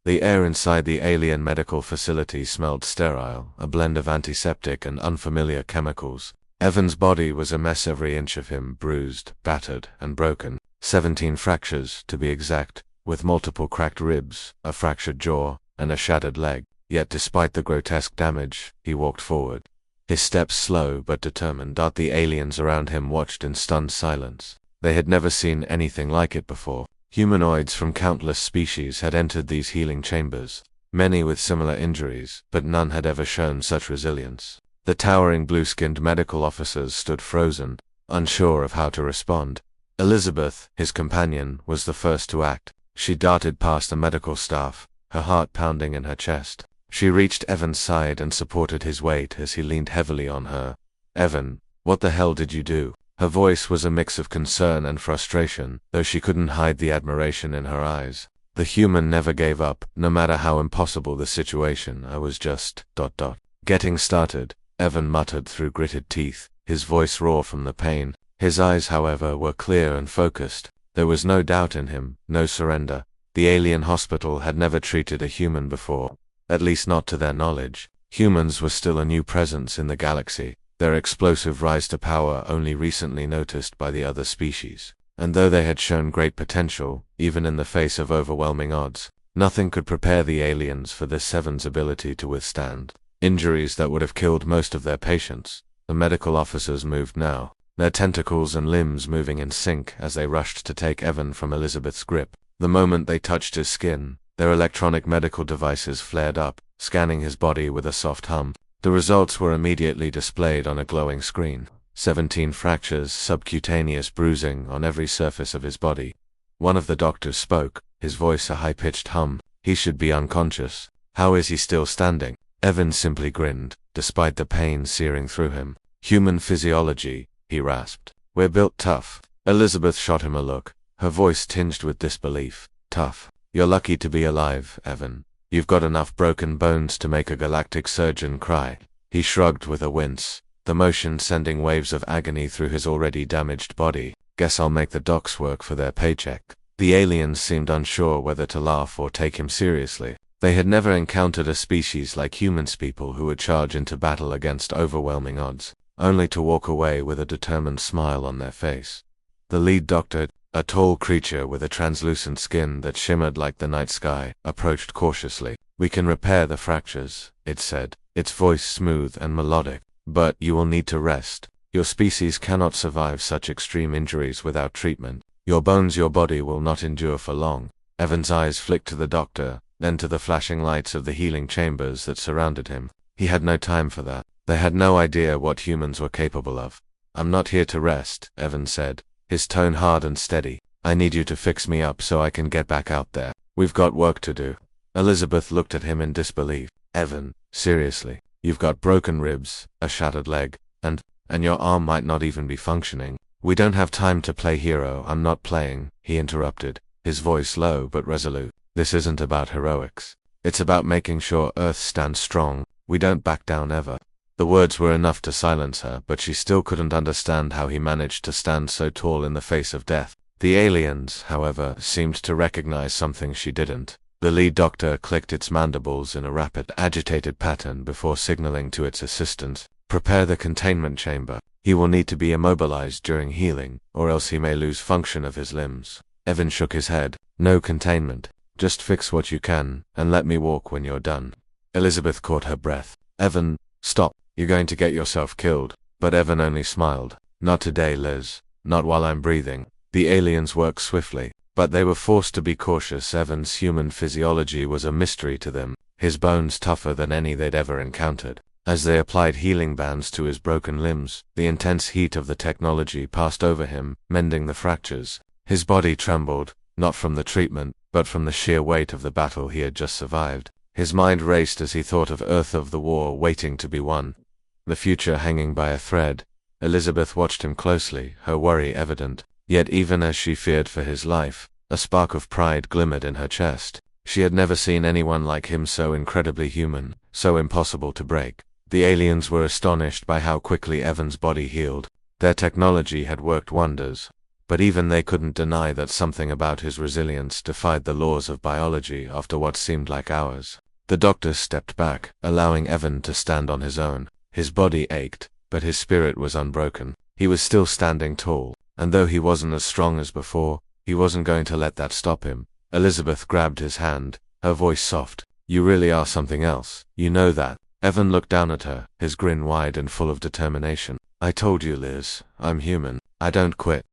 The air inside the alien medical facility smelled sterile, a blend of antiseptic and unfamiliar chemicals. Evan's body was a mess, every inch of him bruised, battered, and broken. 17 fractures, to be exact, with multiple cracked ribs, a fractured jaw, and a shattered leg. Yet despite the grotesque damage, he walked forward. His steps slow but determined. The aliens around him watched in stunned silence. They had never seen anything like it before. Humanoids from countless species had entered these healing chambers, many with similar injuries, but none had ever shown such resilience. The towering blue-skinned medical officers stood frozen, unsure of how to respond. Elizabeth, his companion, was the first to act. She darted past the medical staff, her heart pounding in her chest. She reached Evan's side and supported his weight as he leaned heavily on her. "Evan, what the hell did you do?" Her voice was a mix of concern and frustration, though she couldn't hide the admiration in her eyes. The human never gave up, no matter how impossible the situation. "I was just... getting started," Evan muttered through gritted teeth, his voice raw from the pain. His eyes, however, were clear and focused. There was no doubt in him, no surrender. The alien hospital had never treated a human before, at least not to their knowledge. Humans were still a new presence in the galaxy, their explosive rise to power only recently noticed by the other species. And though they had shown great potential, even in the face of overwhelming odds, nothing could prepare the aliens for this Seven's ability to withstand injuries that would have killed most of their patients. The medical officers moved now, their tentacles and limbs moving in sync as they rushed to take Evan from Elizabeth's grip. The moment they touched his skin, their electronic medical devices flared up, scanning his body with a soft hum. The results were immediately displayed on a glowing screen. 17 fractures, subcutaneous bruising on every surface of his body. One of the doctors spoke, his voice a high-pitched hum. "He should be unconscious. How is he still standing?" Evan simply grinned, despite the pain searing through him. "Human physiology," he rasped. "We're built tough." Elizabeth shot him a look, her voice tinged with disbelief. "Tough? You're lucky to be alive, Evan. You've got enough broken bones to make a galactic surgeon cry." He shrugged with a wince, the motion sending waves of agony through his already damaged body. "Guess I'll make the docs work for their paycheck." The aliens seemed unsure whether to laugh or take him seriously. They had never encountered a species like humans, people who would charge into battle against overwhelming odds, only to walk away with a determined smile on their face. The lead doctor, a tall creature with a translucent skin that shimmered like the night sky, approached cautiously. "We can repair the fractures," it said, its voice smooth and melodic. "But you will need to rest. Your species cannot survive such extreme injuries without treatment. Your bones, your body will not endure for long." Evan's eyes flicked to the doctor, then to the flashing lights of the healing chambers that surrounded him. He had no time for that. They had no idea what humans were capable of. "I'm not here to rest," Evan said, his tone hard and steady. "I need you to fix me up so I can get back out there. We've got work to do." Elizabeth looked at him in disbelief. "Evan, seriously? You've got broken ribs, a shattered leg, and your arm might not even be functioning." "We don't have time to play hero." "I'm not playing," he interrupted, his voice low but resolute. "This isn't about heroics. It's about making sure Earth stands strong. We don't back down ever." The words were enough to silence her, but she still couldn't understand how he managed to stand so tall in the face of death. The aliens, however, seemed to recognize something she didn't. The lead doctor clicked its mandibles in a rapid, agitated pattern before signaling to its assistants, "Prepare the containment chamber. He will need to be immobilized during healing, or else he may lose function of his limbs." Evan shook his head. "No containment. Just fix what you can, and let me walk when you're done." Elizabeth caught her breath. "Evan, stop. You're going to get yourself killed." But Evan only smiled. "Not today, Liz. Not while I'm breathing." The aliens worked swiftly, but they were forced to be cautious. Evan's human physiology was a mystery to them, his bones tougher than any they'd ever encountered. As they applied healing bands to his broken limbs, the intense heat of the technology passed over him, mending the fractures. His body trembled, not from the treatment, but from the sheer weight of the battle he had just survived. His mind raced as he thought of Earth, of the war waiting to be won, the future hanging by a thread. Elizabeth watched him closely, her worry evident. Yet even as she feared for his life, a spark of pride glimmered in her chest. She had never seen anyone like him, so incredibly human, so impossible to break. The aliens were astonished by how quickly Evan's body healed. Their technology had worked wonders. but even they couldn't deny that something about his resilience defied the laws of biology after what seemed like hours. The doctor stepped back, allowing Evan to stand on his own. His body ached, but his spirit was unbroken. He was still standing tall, and though he wasn't as strong as before, he wasn't going to let that stop him. Elizabeth grabbed his hand, her voice soft. "You really are something else. You know that." Evan looked down at her, his grin wide and full of determination. "I told you, Liz, I'm human. I don't quit."